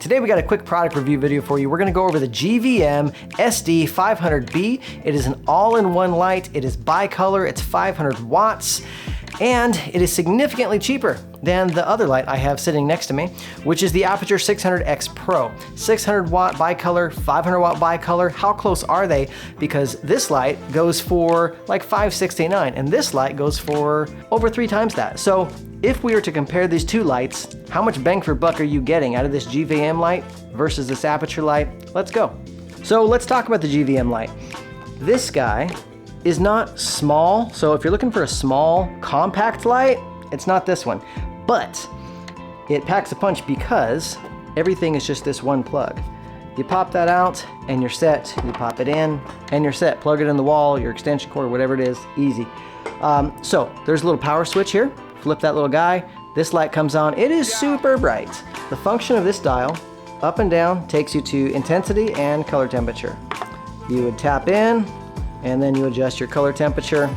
Today we got a quick product review video for you. We're gonna go over the GVM SD500B. It is an all-in-one light. It is bicolor, it's 500 watts, and it is significantly cheaper than the other light I have sitting next to me, which is the Aputure 600X Pro. 600 watt bicolor, 500 watt bicolor. How close are they? Because this light goes for like $569, and this light goes for over 3 times that. So if we were to compare these two lights, how much bang for buck are you getting out of this GVM light versus this Aputure light? Let's go. So let's talk about the GVM light. This guy is not small, so if you're looking for a small, compact light, it's not this one. But it packs a punch because everything is just this one plug. You pop that out and you're set. You pop it in and you're set. Plug it in the wall, your extension cord, whatever it is, easy. So there's a little power switch here. Flip that little guy. This light comes on. It is super bright. The function of this dial, up and down, takes you to intensity and color temperature. You would tap in and then you adjust your color temperature.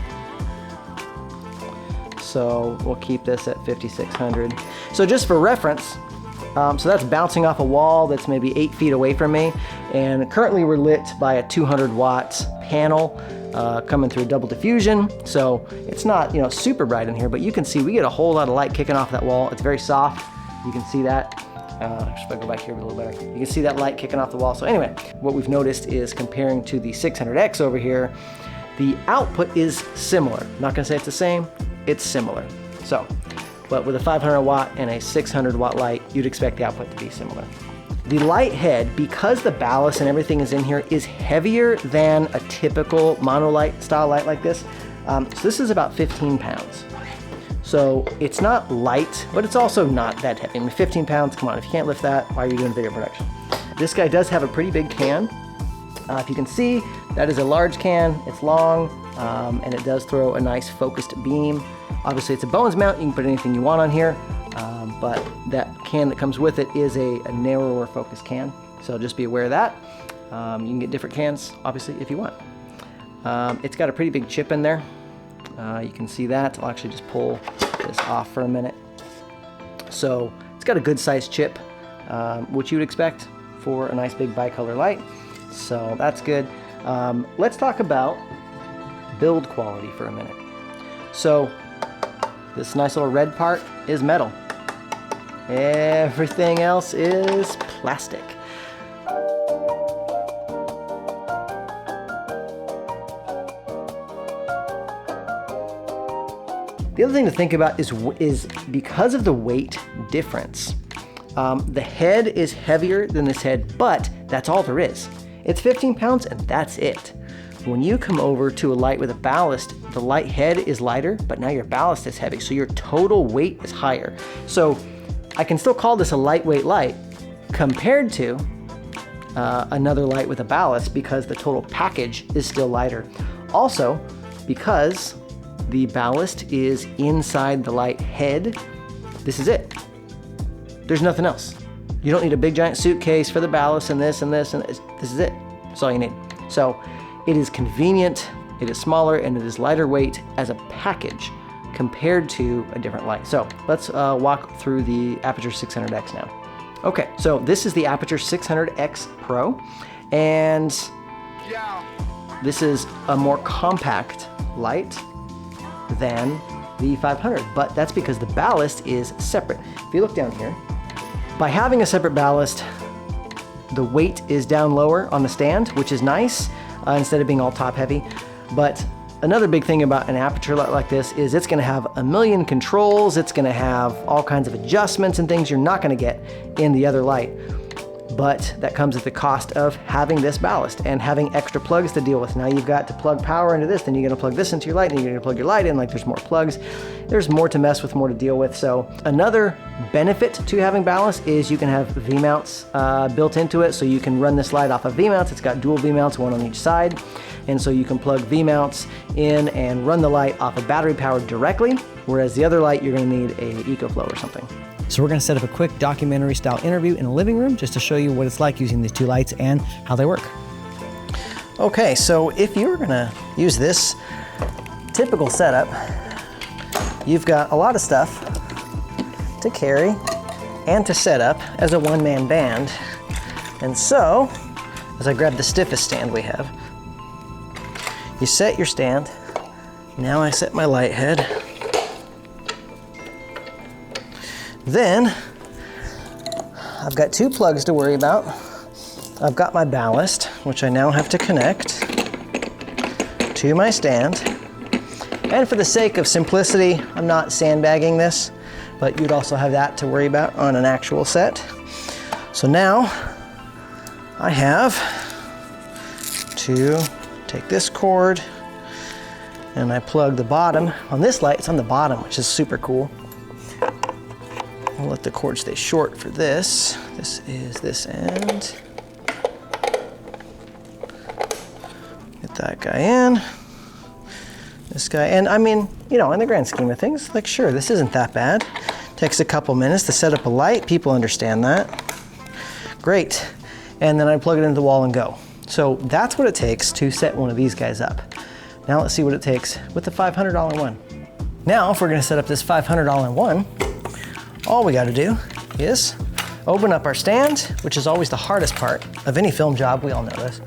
So we'll keep this at 5600. So just for reference, so that's bouncing off a wall that's maybe 8 feet away from me. And currently we're lit by a 200 watt panel coming through double diffusion. So it's not, super bright in here, but you can see we get a whole lot of light kicking off that wall. It's very soft. You can see that. If I go back here a little better, you can see that light kicking off the wall. So anyway, what we've noticed is comparing to the 600X over here, the output is similar. I'm not gonna say it's the same, it's similar. So, but with a 500 watt and a 600 watt light, you'd expect the output to be similar. The light head, because the ballast and everything is in here, is heavier than a typical monolight style light like this. So this is about 15 pounds. So it's not light, but it's also not that heavy. I mean, 15 pounds, come on, if you can't lift that, why are you doing video production? This guy does have a pretty big can. If you can see, that is a large can, it's long, and it does throw a nice focused beam. Obviously it's a Bones mount, you can put anything you want on here, but that can that comes with it is a narrower focused can. So just be aware of that. You can get different cans, obviously, if you want. It's got a pretty big chip in there. You can see that. I'll actually just pull this off for a minute. So it's got a good sized chip, which you would expect for a nice big bicolor light. So that's good. Let's talk about build quality for a minute. So this nice little red part is metal. Everything else is plastic. The other thing to think about is because of the weight difference, the head is heavier than this head, but that's all there is. It's 15 pounds and that's it. When you come over to a light with a ballast, the light head is lighter, but now your ballast is heavy, so your total weight is higher. So I can still call this a lightweight light compared to another light with a ballast because the total package is still lighter. Also, because the ballast is inside the light head, this is it. There's nothing else. You don't need a big giant suitcase for the ballast and this and this and this. This is it. That's all you need. So it is convenient, it is smaller, and it is lighter weight as a package compared to a different light. So let's walk through the Aputure 600X now. Okay, so this is the Aputure 600X Pro, and this is a more compact light than the 500, but that's because the ballast is separate. If you look down here, by having a separate ballast, the weight is down lower on the stand, which is nice, instead of being all top heavy. But another big thing about an Aputure light like this is it's gonna have a million controls, it's gonna have all kinds of adjustments and things you're not gonna get in the other light. But that comes at the cost of having this ballast and having extra plugs to deal with. Now you've got to plug power into this, then you're gonna plug this into your light, and you're gonna plug your light in, like there's more plugs. There's more to mess with, more to deal with. So another benefit to having ballast is you can have V-mounts built into it, so you can run this light off of V-mounts. It's got dual V-mounts, one on each side. And so you can plug V-mounts in and run the light off of battery power directly, whereas the other light, you're gonna need a EcoFlow or something. So we're gonna set up a quick documentary style interview in a living room just to show you what it's like using these two lights and how they work. Okay, so if you're gonna use this typical setup, you've got a lot of stuff to carry and to set up as a one-man band. And so, as I grab the stiffest stand we have, you set your stand. Now I set my light head. Then, I've got 2 plugs to worry about. I've got my ballast, which I now have to connect to my stand. And for the sake of simplicity, I'm not sandbagging this, but you'd also have that to worry about on an actual set. So now I have to take this cord and I plug the bottom. On this light, it's on the bottom, which is super cool. I'll let the cord stay short for this. This is this end. Get that guy in. This guy, and I mean, you know, in the grand scheme of things, like sure, this isn't that bad. Takes a couple minutes to set up a light. People understand that. Great. And then I plug it into the wall and go. So that's what it takes to set one of these guys up. Now let's see what it takes with the $500 one. Now, if we're gonna set up this $500 one, all we gotta do is open up our stand, which is always the hardest part of any film job, we all know this.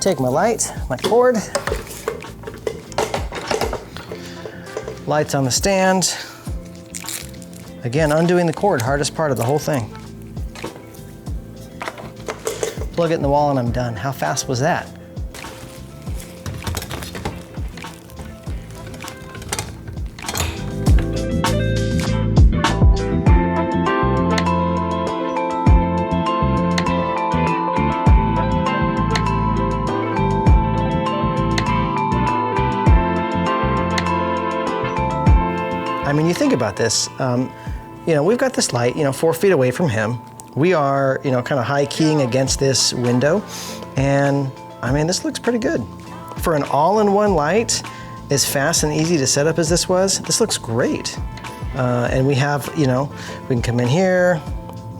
Take my light, my cord, lights on the stand. Again, undoing the cord, hardest part of the whole thing. Plug it in the wall and I'm done. How fast was that? I mean, you think about this, you know, we've got this light, you know, 4 feet away from him. We are, you know, kind of high keying against this window. And I mean, this looks pretty good. For an all-in-one light, as fast and easy to set up as this was, this looks great. And we have, you know, we can come in here,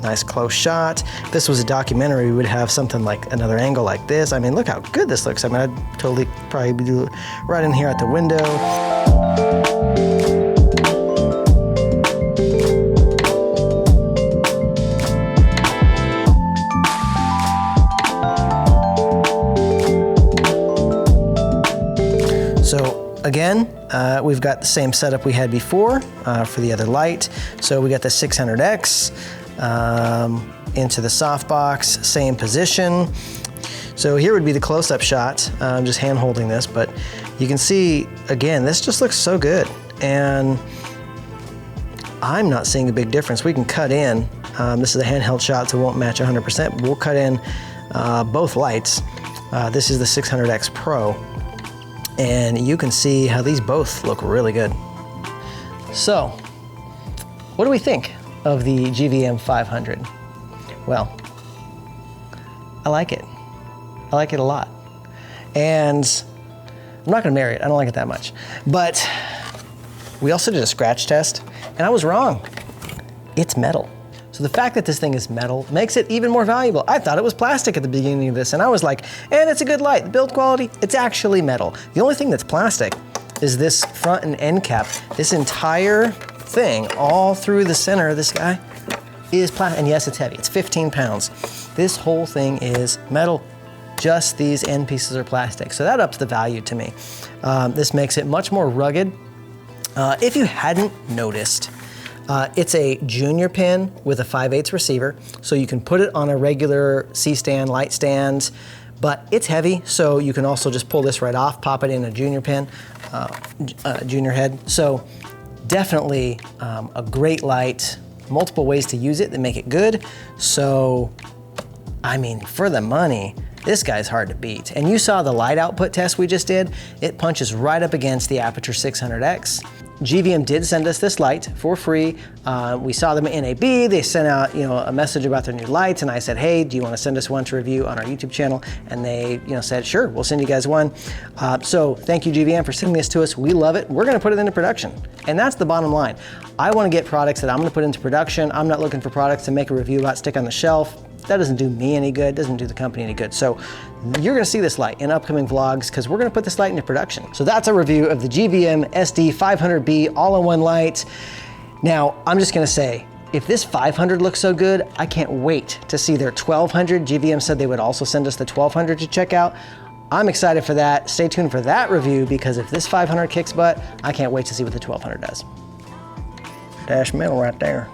nice close shot. If this was a documentary, we would have something like another angle like this. I mean, look how good this looks. I mean, I'd totally probably do it right in here at the window. So again, we've got the same setup we had before for the other light. So we got the 600X into the softbox, same position. So here would be the close-up shot. I'm just hand holding this, but you can see, again, this just looks so good. And I'm not seeing a big difference. We can cut in. This is a handheld shot, so it won't match 100%, but we'll cut in both lights. This is the 600X Pro. And you can see how these both look really good. So, what do we think of the GVM 500? Well, I like it. I like it a lot. And I'm not gonna marry it, I don't like it that much. But we also did a scratch test, and I was wrong. It's metal. So the fact that this thing is metal makes it even more valuable. I thought it was plastic at the beginning of this, and I was like, and it's a good light. The build quality, it's actually metal. The only thing that's plastic is this front and end cap. This entire thing, all through the center of this guy, is plastic. And yes, it's heavy, it's 15 pounds. This whole thing is metal. Just these end pieces are plastic. So that ups the value to me. This makes it much more rugged. If you hadn't noticed, it's a junior pin with a 5/8 receiver, so you can put it on a regular C-stand, light stand, but it's heavy, so you can also just pull this right off, pop it in a junior pin, junior head. So definitely a great light, multiple ways to use it that make it good. So, I mean, for the money, this guy's hard to beat. And you saw the light output test we just did. It punches right up against the Aputure 600X. GVM did send us this light for free. We saw them at NAB. They sent out, you know, a message about their new lights, and I said, hey, do you want to send us one to review on our YouTube channel? And they, you know, said, sure, we'll send you guys one. So thank you, GVM, for sending this to us. We love it. We're going to put it into production, and that's the bottom line. I want to get products that I'm going to put into production. I'm not looking for products to make a review about, stick on the shelf. That doesn't do me any good, doesn't do the company any good. So you're gonna see this light in upcoming vlogs because we're gonna put this light into production. So that's a review of the GVM SD500B all-in-one light. Now, I'm just gonna say, If this 500 looks so good, I can't wait to see their 1200. GVM said they would also send us the 1200 to check out. I'm excited for that. Stay tuned for that review, because if this 500 kicks butt, I can't wait to see what the 1200 does. Dash metal right there.